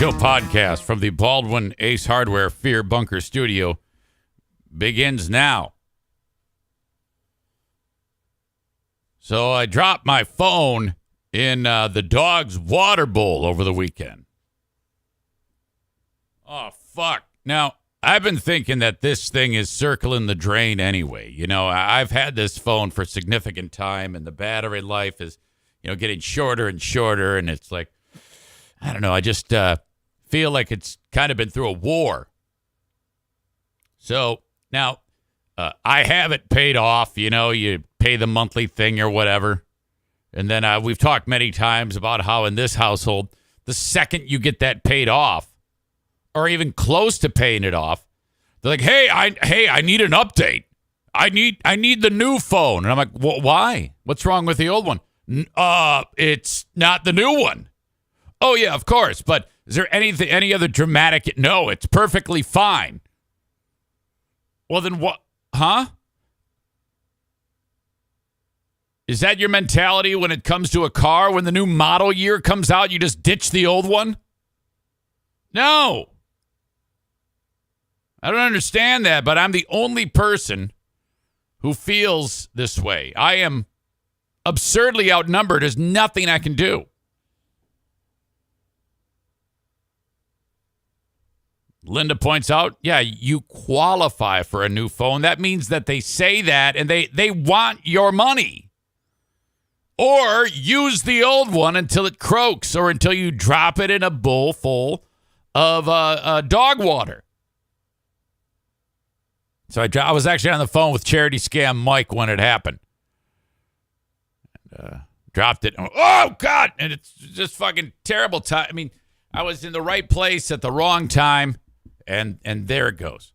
Show podcast from the Baldwin Ace Hardware Fear Bunker Studio begins now. So I dropped my phone in the dog's water bowl over the weekend. Oh, fuck. Now, I've been thinking that this thing is circling the drain anyway. You know, I've had this phone for significant time, and the battery life is, getting shorter and shorter, and it's like, I don't know, I just feel like it's kind of been through a war. So now I have it paid off. You pay the monthly thing or whatever. And then we've talked many times about how in this household, the second you get that paid off or even close to paying it off, they're like, hey, I need an update. I need the new phone. And I'm like, why? What's wrong with the old one? It's not the new one. Oh, yeah, of course. But is there any other dramatic? No, it's perfectly fine. Well, then what? Huh? Is that your mentality when it comes to a car? When the new model year comes out, you just ditch the old one? No. I don't understand that, but I'm the only person who feels this way. I am absurdly outnumbered. There's nothing I can do. Linda points out, yeah, you qualify for a new phone. That means that they say that and they want your money. Or use the old one until it croaks or until you drop it in a bowl full of dog water. So I was actually on the phone with Charity Scam Mike when it happened. And, dropped it. Oh, God. And it's just fucking terrible time. I mean, I was in the right place at the wrong time. And there it goes.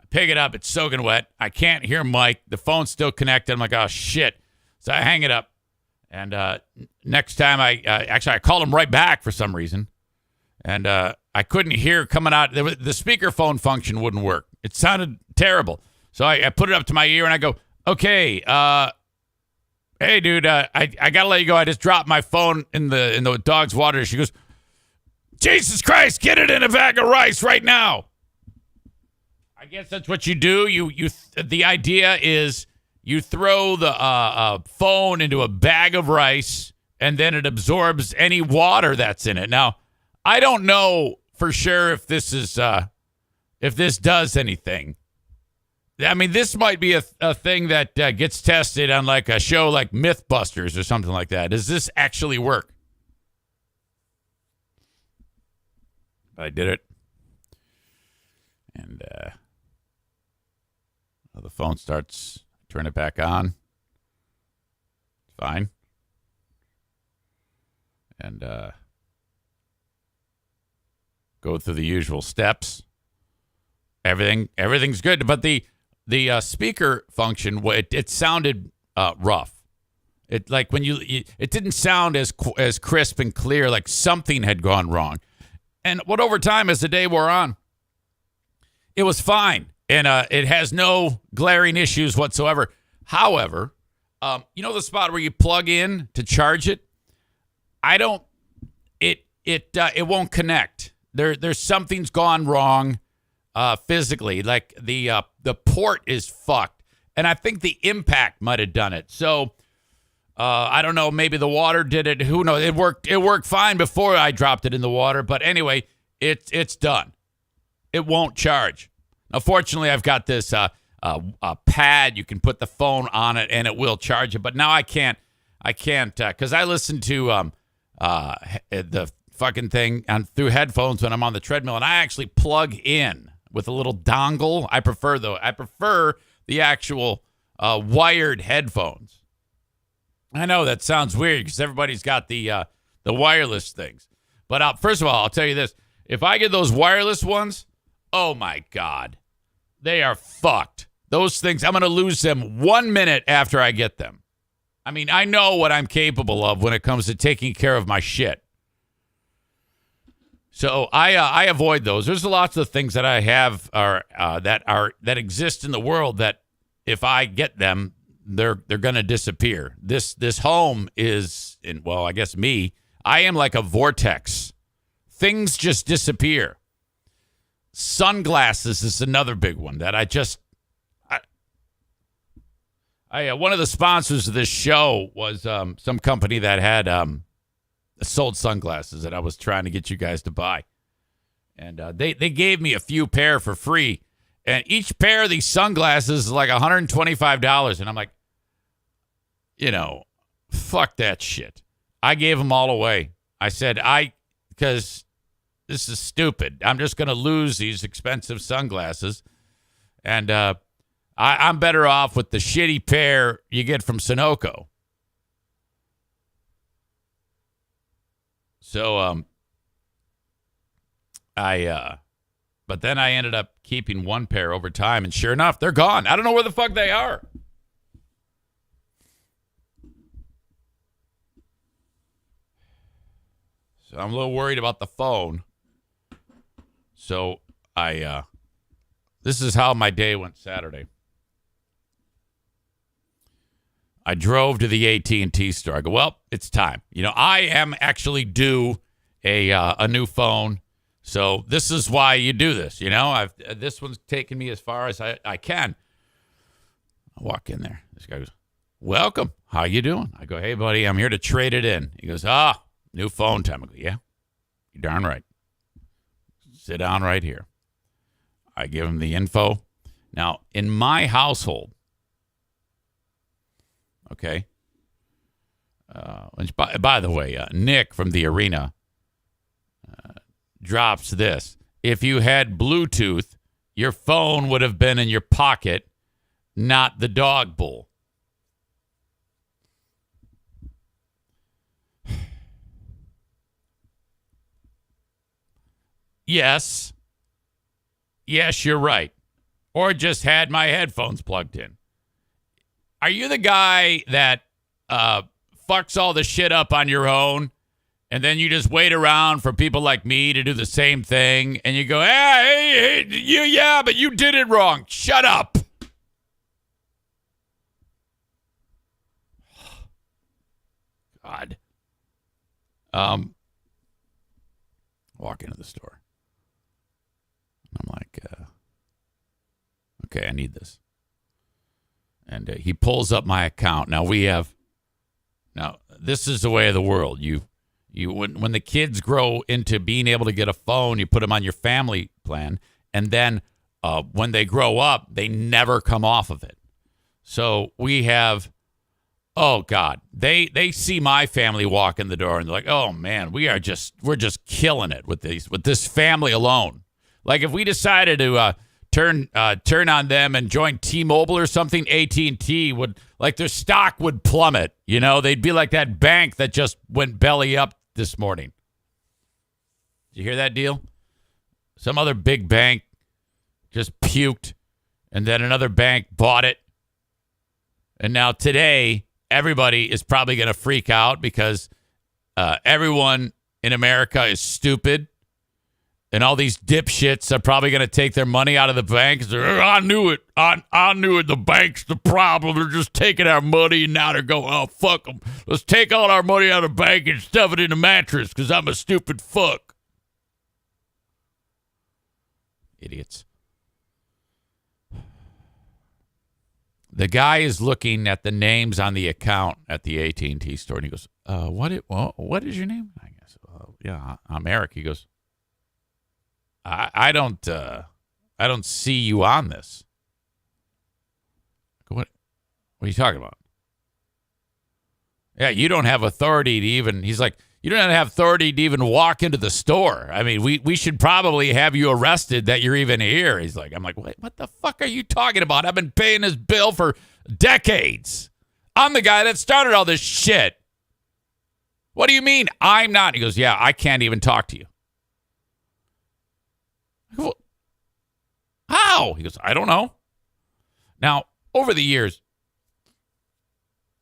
I pick it up. It's soaking wet. I can't hear Mike. The phone's still connected. I'm like, oh, shit. So I hang it up. And next time I called him right back for some reason. And I couldn't hear coming out. The speakerphone function wouldn't work. It sounded terrible. So I put it up to my ear and I go, okay, hey, dude, I got to let you go. I just dropped my phone in the dog's water. She goes, Jesus Christ, get it in a bag of rice right now. I guess that's what you do. The idea is you throw the phone into a bag of rice, and then it absorbs any water that's in it. Now, I don't know for sure if this does anything. I mean, this might be a thing that gets tested on like a show like Mythbusters or something like that. Does this actually work? I did it. And the phone starts, turn it back on. Fine. And go through the usual steps. Everything's good. But the speaker function, it sounded rough. It like when it didn't sound as crisp and clear, like something had gone wrong. And what over time, as the day wore on, it was fine. And it has no glaring issues whatsoever. However, the spot where you plug in to charge it, it won't connect. There's something's gone wrong physically. Like the port is fucked. And I think the impact might have done it. So I don't know, maybe the water did it. Who knows? It worked fine before I dropped it in the water. But anyway, it's done. It won't charge. Now, fortunately, I've got this a pad. You can put the phone on it, and it will charge it. But now I can't because I listen to the fucking thing through headphones when I'm on the treadmill, and I actually plug in with a little dongle. I prefer the actual wired headphones. I know that sounds weird because everybody's got the wireless things. But first of all, I'll tell you this. If I get those wireless ones, oh, my God. They are fucked. Those things, I'm going to lose them 1 minute after I get them. I mean, I know what I'm capable of when it comes to taking care of my shit. So I avoid those. There's lots of things that I have that exist in the world that if I get them, they're going to disappear. This home is, I guess me, I am like a vortex things just disappear. Sunglasses is another big one that I one of the sponsors of this show was some company that had sold sunglasses that I was trying to get you guys to buy. And they gave me a few pair for free. And each pair of these sunglasses is like $125. And I'm like, fuck that shit. I gave them all away. I said, because this is stupid. I'm just going to lose these expensive sunglasses. And I'm better off with the shitty pair you get from Sunoco. So, but then I ended up keeping one pair over time, and sure enough, they're gone. I don't know where the fuck they are. So I'm a little worried about the phone. So this is how my day went Saturday. I drove to the AT&T store. I go, well, it's time. I am actually due a new phone. So this is why you do this. This one's taken me as far as I can. I walk in there. This guy goes, welcome. How you doing? I go, hey, buddy, I'm here to trade it in. He goes, new phone time. I go, yeah, you're darn right. Sit down right here. I give him the info. Now, in my household, okay, which by the way, Nick from the arena drops this. If you had Bluetooth, your phone would have been in your pocket, not the dog bowl. Yes, you're right. Or just had my headphones plugged in. Are you the guy that fucks all the shit up on your own, and then you just wait around for people like me to do the same thing, and you go, hey, but you did it wrong. Shut up. God. Walk into the store. I'm like, okay, I need this. And he pulls up my account. Now this is the way of the world. When the kids grow into being able to get a phone, you put them on your family plan, and then when they grow up, they never come off of it. So we have, oh God, they see my family walk in the door, and they're like, oh man, we're just killing it with this family alone. Like if we decided to turn on them and join T-Mobile or something, AT&T would, like, their stock would plummet. They'd be like that bank that just went belly up this morning. Did you hear that deal? Some other big bank just puked, and then another bank bought it. And now today, everybody is probably going to freak out because everyone in America is stupid. And all these dipshits are probably going to take their money out of the bank. I knew it. I knew it. The bank's the problem. They're just taking our money, and now they're going, oh, fuck them. Let's take all our money out of the bank and stuff it in a mattress because I'm a stupid fuck. Idiots. The guy is looking at the names on the account at the AT&T store, and he goes, what is your name? I guess, yeah, I'm Eric. He goes, I don't see you on this. What are you talking about? Yeah, you don't have authority to even, he's like, you don't have authority to even walk into the store. I mean, we should probably have you arrested that you're even here. He's like, I'm like, what the fuck are you talking about? I've been paying this bill for decades. I'm the guy that started all this shit. What do you mean I'm not? He goes, yeah, I can't even talk to you. Well, how? He goes, I don't know. Now, over the years,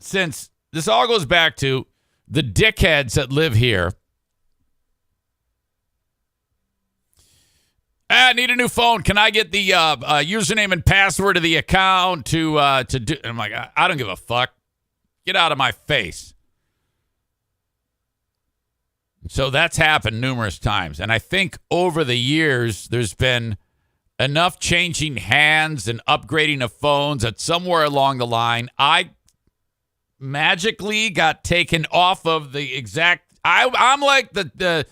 since this all goes back to the dickheads that live here, I need a new phone. Can I get the username and password of the account to do? And I'm like, I don't give a fuck. Get out of my face. So that's happened numerous times. And I think over the years, there's been enough changing hands and upgrading of phones that somewhere along the line, I magically got taken off of the exact. I'm like the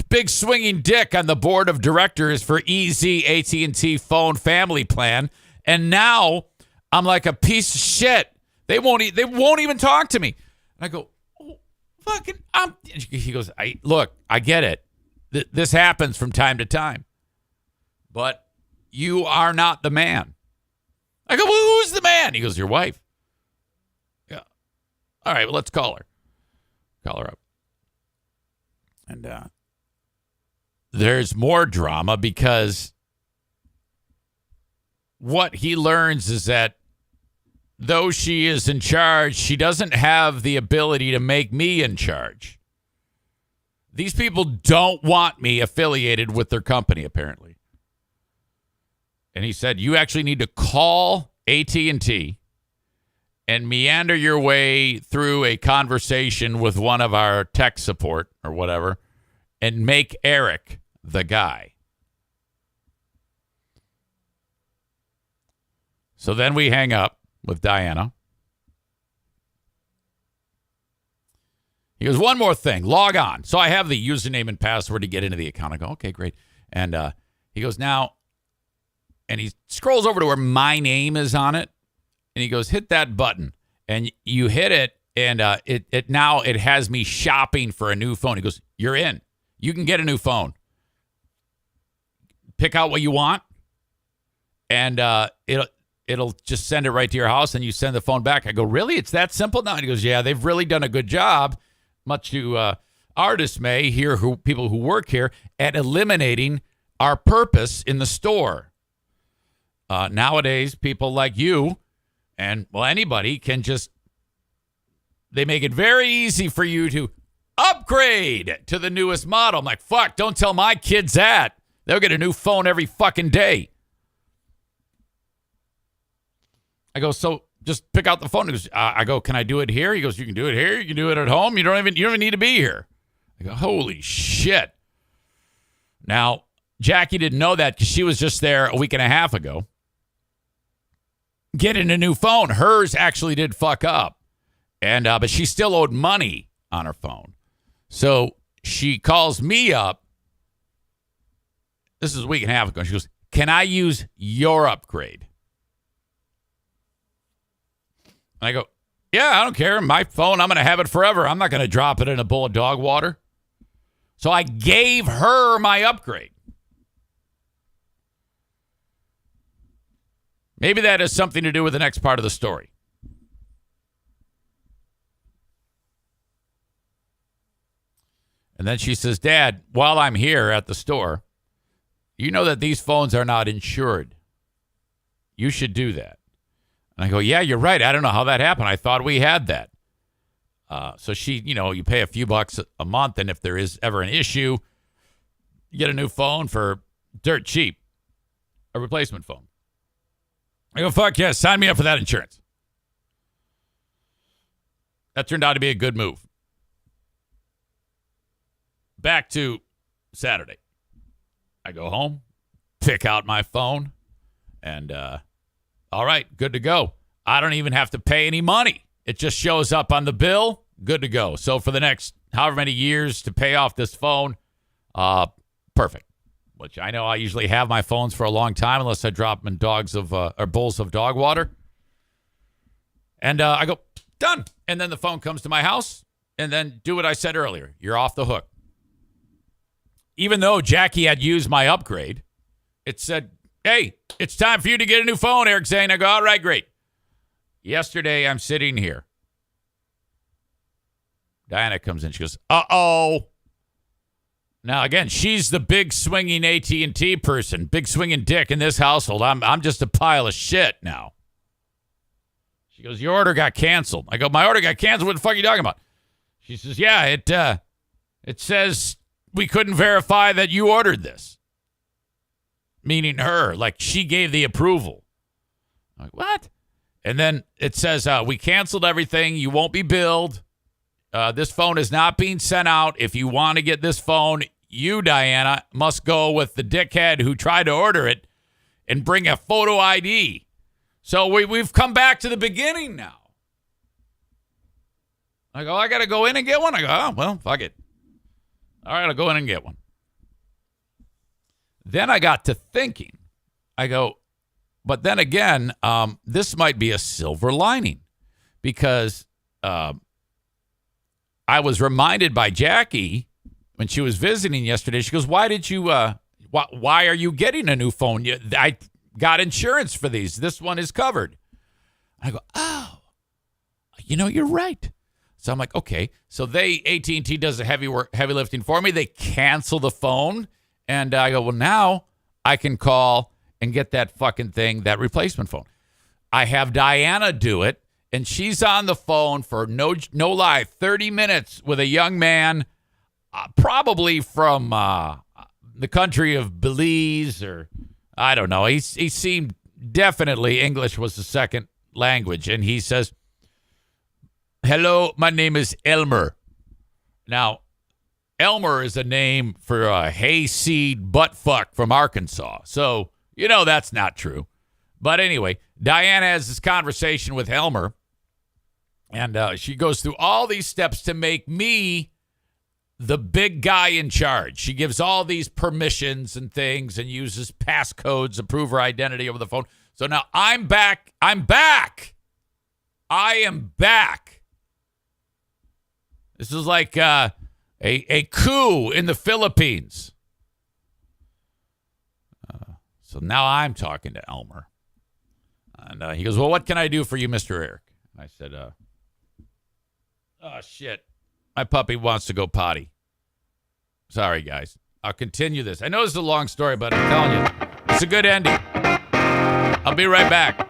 big swinging dick on the board of directors for EZ AT&T phone family plan. And now I'm like a piece of shit. They won't even talk to me. And I go, fucking, he goes, I get it. This happens from time to time. But you are not the man. I go, well, who's the man? He goes, your wife. Yeah. All right, well, let's call her. Call her up. And there's more drama because what he learns is that though she is in charge, she doesn't have the ability to make me in charge. These people don't want me affiliated with their company, apparently. And he said, you actually need to call AT&T and meander your way through a conversation with one of our tech support or whatever and make Eric the guy. So then we hang up with Diana. He goes, one more thing, log on. So I have the username and password to get into the account. I go, okay, great. And he goes, now, and he scrolls over to where my name is on it. And he goes, hit that button. And you hit it, and it now has me shopping for a new phone. He goes, you're in. You can get a new phone. Pick out what you want, and it'll just send it right to your house, and you send the phone back. I go, really? It's that simple now? And he goes, yeah, they've really done a good job, much to our dismay here, people who work here, at eliminating our purpose in the store. Nowadays, people like you and, well, anybody can just, they make it very easy for you to upgrade to the newest model. I'm like, fuck, don't tell my kids that. They'll get a new phone every fucking day. I go, so just pick out the phone. He goes, I go, can I do it here? He goes, you can do it here. You can do it at home. You don't even need to be here. I go, holy shit. Now, Jackie didn't know that because she was just there a week and a half ago getting a new phone. Hers actually did fuck up. And but she still owed money on her phone. So she calls me up. This is a week and a half ago. She goes, can I use your upgrade? And I go, yeah, I don't care. My phone, I'm going to have it forever. I'm not going to drop it in a bowl of dog water. So I gave her my upgrade. Maybe that has something to do with the next part of the story. And then she says, Dad, while I'm here at the store, you know that these phones are not insured. You should do that. And I go, yeah, you're right. I don't know how that happened. I thought we had that. So she, you pay a few bucks a month, and if there is ever an issue, you get a new phone for dirt cheap, a replacement phone. I go, fuck yes, sign me up for that insurance. That turned out to be a good move. Back to Saturday. I go home, pick out my phone, and all right, good to go. I don't even have to pay any money. It just shows up on the bill, good to go. So for the next however many years to pay off this phone, perfect. Which I know I usually have my phones for a long time unless I drop them in bowls of dog water. And I go, done. And then the phone comes to my house, and then do what I said earlier. You're off the hook. Even though Jackie had used my upgrade, it said, hey, it's time for you to get a new phone, Eric Zane. I go, all right, great. Yesterday, I'm sitting here. Diana comes in. She goes, uh-oh. Now, again, she's the big swinging AT&T person, big swinging dick in this household. I'm just a pile of shit now. She goes, your order got canceled. I go, my order got canceled? What the fuck are you talking about? She says, yeah, it says we couldn't verify that you ordered this. Meaning her, like she gave the approval. I'm like, what? And then it says, we canceled everything. You won't be billed. This phone is not being sent out. If you want to get this phone, you, Diana, must go with the dickhead who tried to order it and bring a photo ID. So we've come back to the beginning now. I go, I got to go in and get one? I go, oh, well, fuck it. All right, I'll go in and get one. Then I got to thinking. I go, but then again, this might be a silver lining because I was reminded by Jackie when she was visiting yesterday. She goes, why did you, why are you getting a new phone? I got insurance for these. This one is covered. I go, oh, you're right. So I'm like, okay. So AT&T does the heavy lifting for me. They cancel the phone. And I go, well, now I can call and get that fucking thing, that replacement phone. I have Diana do it. And she's on the phone for no lie, 30 minutes with a young man, probably from the country of Belize or I don't know. He seemed definitely English was the second language. And he says, hello, my name is Elmer. Now, Elmer is a name for a hayseed buttfuck from Arkansas. So, that's not true. But anyway, Diana has this conversation with Elmer. And she goes through all these steps to make me the big guy in charge. She gives all these permissions and things and uses passcodes to prove her identity over the phone. So now I'm back. I am back. This is like a coup in the Philippines. So now I'm talking to Elmer. And he goes, well, what can I do for you, Mr. Eric? I said, oh, shit. My puppy wants to go potty. Sorry, guys. I'll continue this. I know this is a long story, but I'm telling you, it's a good ending. I'll be right back.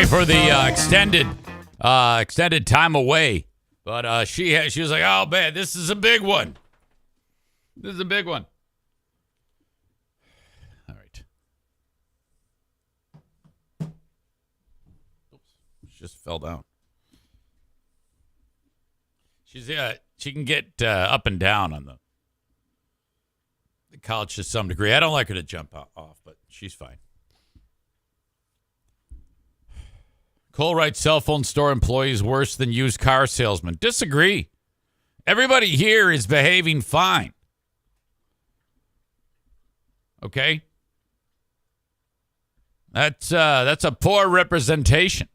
for the extended time away. But she was like, oh, man, this is a big one. This is a big one. All right. Oops. She just fell down. She can get up and down on the couch to some degree. I don't like her to jump off, but she's fine. Cole writes, cell phone store employees worse than used car salesmen. Disagree. Everybody here is behaving fine. Okay? That's a poor representation.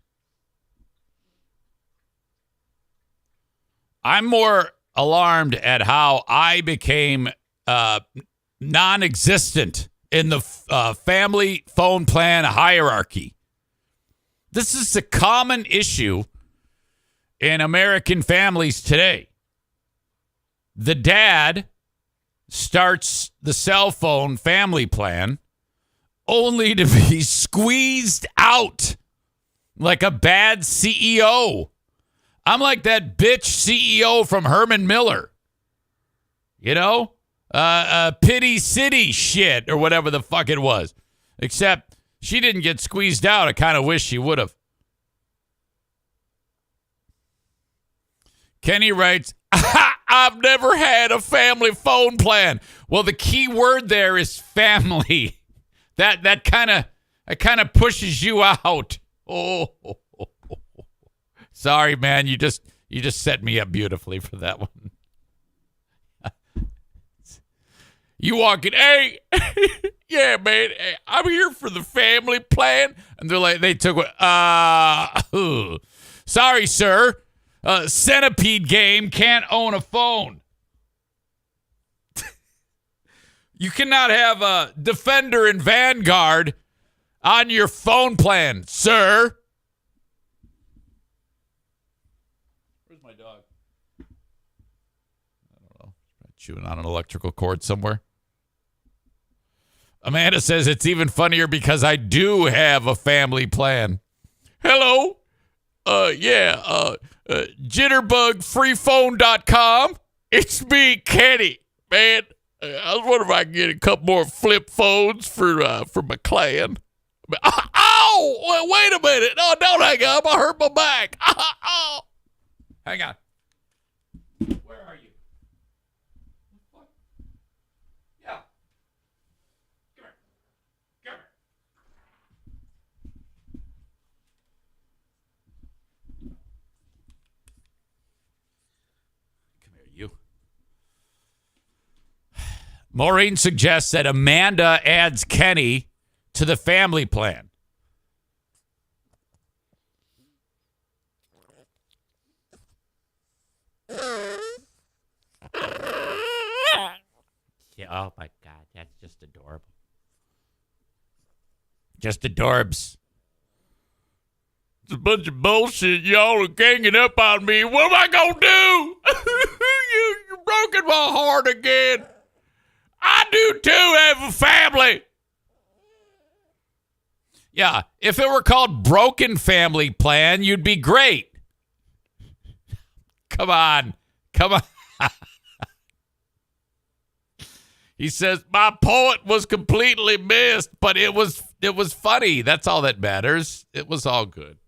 I'm more alarmed at how I became non-existent in the family phone plan hierarchy. This is a common issue in American families today. The dad starts the cell phone family plan only to be squeezed out like a bad CEO. I'm like that bitch CEO from Herman Miller. You know? Pity City shit or whatever the fuck it was. Except she didn't get squeezed out. I kind of wish she would have. Kenny writes, I've never had a family phone plan. Well, the key word there is family. That kind of pushes you out. Oh. Sorry, man. You just set me up beautifully for that one. You walk in, hey, yeah, man, hey, I'm here for the family plan. And they're like, they took, sorry, sir. Centipede game can't own a phone. You cannot have a Defender and Vanguard on your phone plan, sir. Where's my dog? I don't know. Chewing on an electrical cord somewhere. Amanda says it's even funnier because I do have a family plan. Hello? Jitterbugfreephone.com. It's me, Kenny. Man, I was wondering if I can get a couple more flip phones for my clan. Oh, wait a minute. No, don't hang up. I hurt my back. Oh. Hang on. Where are you? Yeah. Come here. Come here, you. Maureen suggests that Amanda adds Kenny to the family plan. Yeah, oh my God, that's just adorable. Just adorbs. It's a bunch of bullshit. Y'all are ganging up on me. What am I gonna do? You're broken my heart again. I do too have a family. Yeah, if it were called Broken Family Plan, you'd be great. Come on. He says, my poet was completely missed, but it was funny. That's all that matters. It was all good.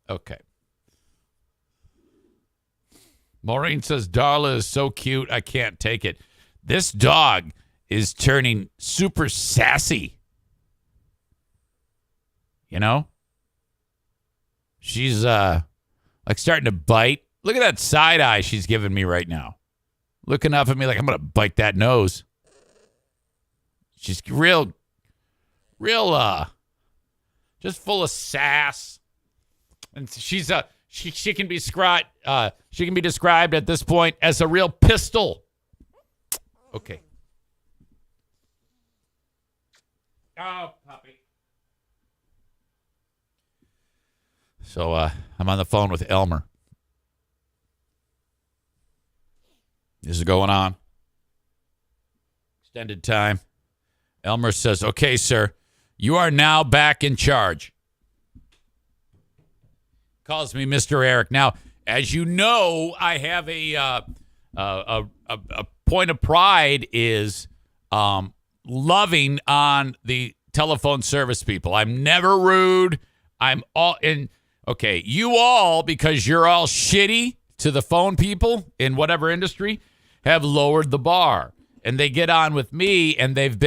Okay. Maureen says, Darla is so cute, I can't take it. This dog is turning super sassy. You know? She's like starting to bite. Look at that side eye she's giving me right now. Looking up at me like I'm going to bite that nose. She's real, just full of sass. And she's she can be described at this point as a real pistol. Okay. Oh, puppy. So I'm on the phone with Elmer. This is going on. Extended time. Elmer says, okay, sir, You are now back in charge. Calls me Mr. Eric. Now, as you know, I have a point of pride is loving on the telephone service people. I'm never rude. I'm all in. Okay, you all, because you're all shitty to the phone people in whatever industry, have lowered the bar. And they get on with me, and they've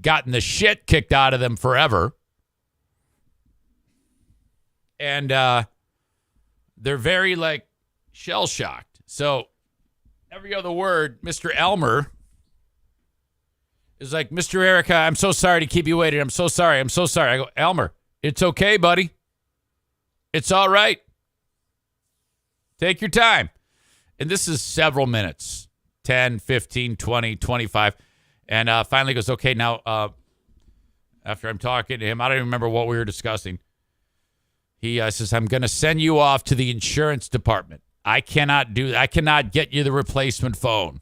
gotten the shit kicked out of them forever. And they're very, shell-shocked. So every other word, Mr. Elmer is like, Mr. Erica, I'm so sorry to keep you waiting. I'm so sorry. I'm so sorry. I go, Elmer, it's okay, buddy. It's all right. Take your time. And this is several minutes, 10, 15, 20, 25. And finally goes, okay, now, after I'm talking to him, I don't even remember what we were discussing. He says, I'm going to send you off to the insurance department. I cannot get you the replacement phone.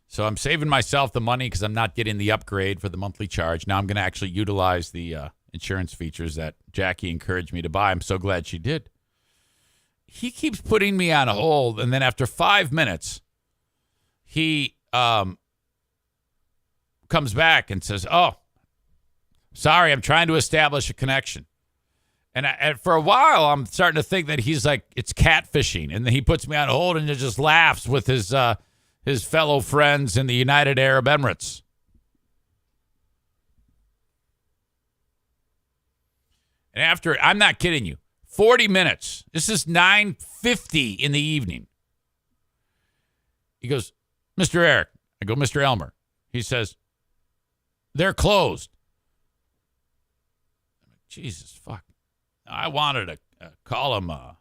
So I'm saving myself the money because I'm not getting the upgrade for the monthly charge. Now I'm going to actually utilize the insurance features that Jackie encouraged me to buy. I'm so glad she did. He keeps putting me on hold, and then after 5 minutes, he comes back and says, oh, sorry, I'm trying to establish a connection. And for a while, I'm starting to think that he's like, it's catfishing. And then he puts me on hold and just laughs with his fellow friends in the United Arab Emirates. And after, I'm not kidding you, 40 minutes. This is 9:50 in the evening. He goes, Mr. Eric. I go, Mr. Elmer. He says, they're closed. Jesus, fuck. I wanted to call him a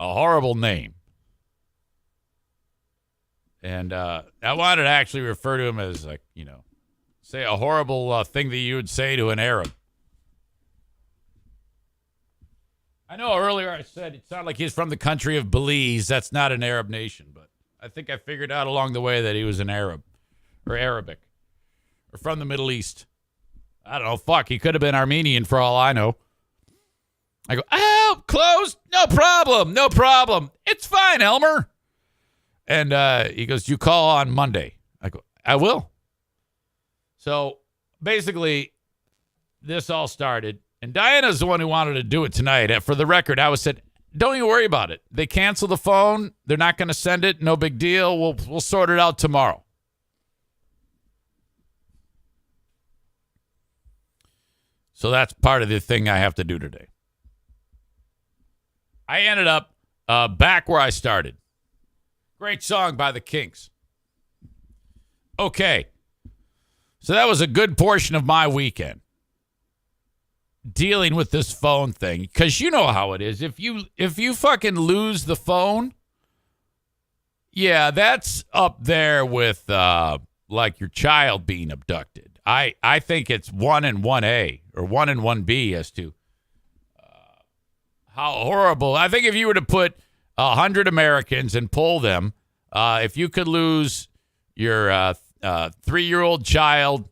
horrible name. And I wanted to actually refer to him as, say a horrible thing that you would say to an Arab. I know earlier I said it sounded like he's from the country of Belize. That's not an Arab nation, but I think I figured out along the way that he was an Arab or Arabic or from the Middle East. I don't know. Fuck, he could have been Armenian for all I know. I go, oh, closed? No problem. No problem. It's fine, Elmer. And he goes, you call on Monday. I go, I will. So basically, this all started. And Diana's the one who wanted to do it tonight. For the record, I said, don't even worry about it. They cancel the phone. They're not going to send it. No big deal. We'll sort it out tomorrow. So that's part of the thing I have to do today. I ended up back where I started. Great song by the Kinks. Okay. So that was a good portion of my weekend. Dealing with this phone thing. Because you know how it is. If you fucking lose the phone, yeah, that's up there with like your child being abducted. I think it's 1 and 1A or 1 and 1B as to how horrible. I think if you were to put 100 Americans and poll them, if you could lose your 3-year-old child,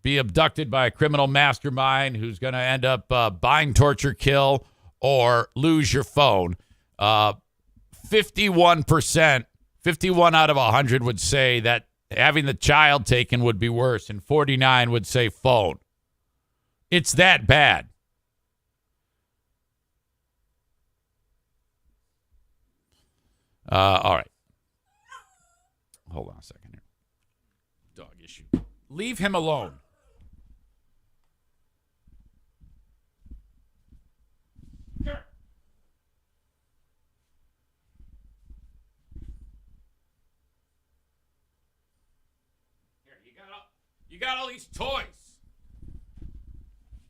be abducted by a criminal mastermind who's going to end up bind, torture, kill, or lose your phone, 51%, 51 out of 100 would say that having the child taken would be worse, and 49 would say phone. It's that bad. All right. Hold on a second here. Dog issue. Leave him alone. Here. Here, you got all these toys.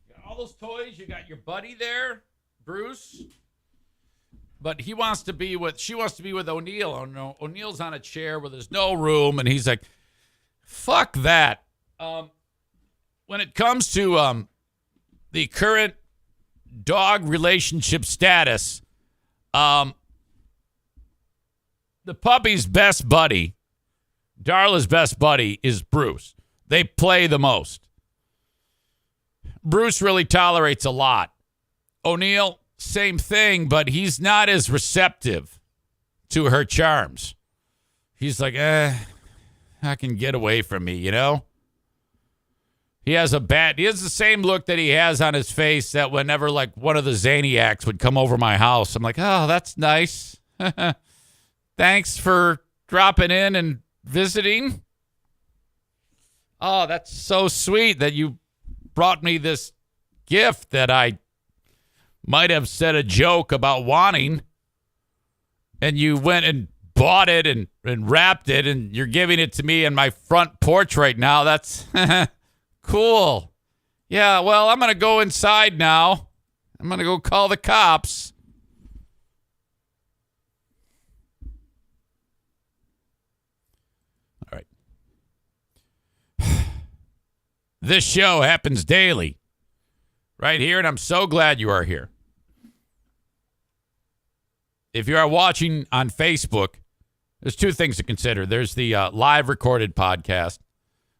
You got all those toys. You got your buddy there, Bruce. But she wants to be with O'Neill. O'Neill's on a chair where there's no room, and he's like, fuck that. When it comes to the current dog relationship status, the puppy's best buddy, Darla's best buddy, is Bruce. they play the most. Bruce really tolerates a lot. O'Neill, same thing, but he's not as receptive to her charms. He's like, I can get away from me, you know? He has the same look that he has on his face that whenever like one of the Zaniacs would come over my house, I'm like, oh, that's nice. Thanks for dropping in and visiting. Oh, that's so sweet that you brought me this gift that I might have said a joke about wanting, and you went and bought it and wrapped it, and you're giving it to me in my front porch right now. That's cool. Yeah, well, I'm going to go inside now. I'm going to go call the cops. All right. This show happens daily right here, and I'm so glad you are here. If you are watching on Facebook, there's two things to consider. There's the live recorded podcast,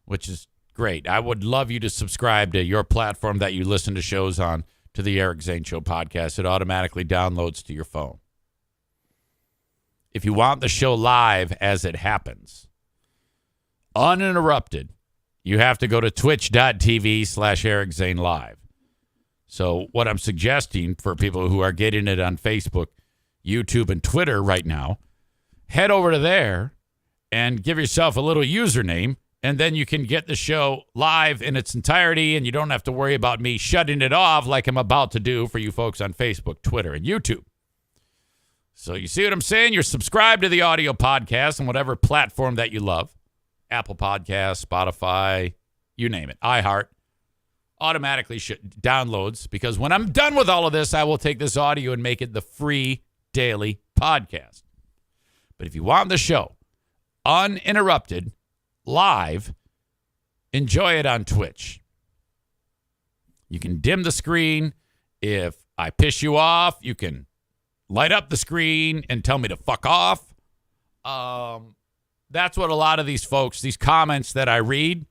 which is great. I would love you to subscribe to your platform that you listen to shows on, to the Eric Zane Show podcast. It automatically downloads to your phone. If you want the show live as it happens, uninterrupted, you have to go to twitch.tv/Eric Zane Live. So what I'm suggesting for people who are getting it on Facebook, YouTube, and Twitter right now, head over to there and give yourself a little username, and then you can get the show live in its entirety, and you don't have to worry about me shutting it off like I'm about to do for you folks on Facebook, Twitter, and YouTube. So you see what I'm saying? You're subscribed to the audio podcast on whatever platform that you love. Apple Podcasts, Spotify, you name it. iHeart. Automatically downloads, because when I'm done with all of this, I will take this audio and make it the free daily podcast. But if you want the show uninterrupted, live, enjoy it on Twitch. You can dim the screen. If I piss you off, you can light up the screen and tell me to fuck off. That's what a lot of these folks, these comments that I read,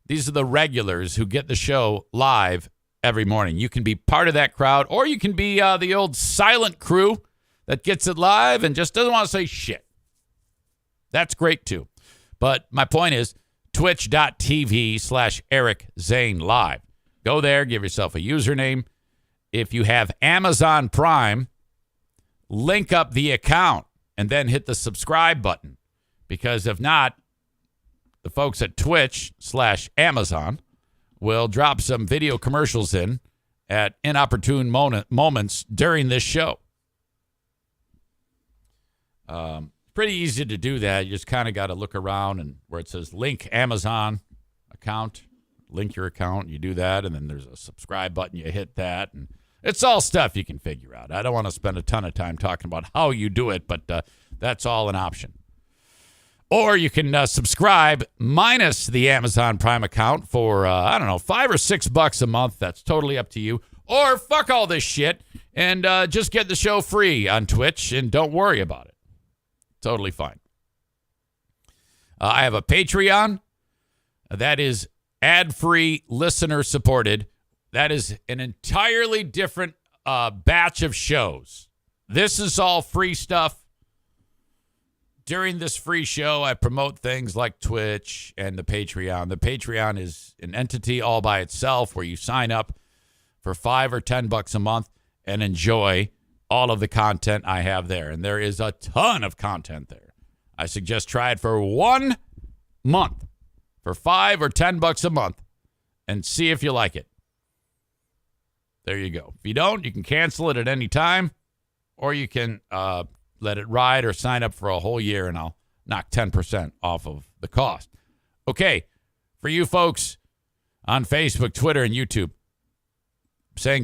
these are the regulars who get the show live every morning. You can be part of that crowd, or you can be the old silent crew that gets it live and just doesn't want to say shit. That's great too. But my point is twitch.tv/Eric Zane Live. Go there, give yourself a username. If you have Amazon Prime, link up the account and then hit the subscribe button. Because if not, the folks at Twitch/Amazon will drop some video commercials in at inopportune moments during this show. Pretty easy to do that. You just kind of got to look around, and where it says link Amazon account, link your account, you do that, and then there's a subscribe button, you hit that, and it's all stuff you can figure out. I don't want to spend a ton of time talking about how you do it, but that's all an option. Or you can subscribe minus the Amazon Prime account for, $5 or $6 a month. That's totally up to you. Or fuck all this shit and just get the show free on Twitch and don't worry about it. Totally fine. I have a Patreon. That is ad-free, listener-supported. That is an entirely different batch of shows. This is all free stuff. During this free show, I promote things like Twitch and the Patreon. The Patreon is an entity all by itself where you sign up for $5 or $10 a month and enjoy all of the content I have there. And there is a ton of content there. I suggest try it for 1 month for $5 or $10 a month and see if you like it. There you go. If you don't, you can cancel it at any time, or you can let it ride or sign up for a whole year, and I'll knock 10% off of the cost. Okay, for you folks on Facebook, Twitter, and YouTube, I'm saying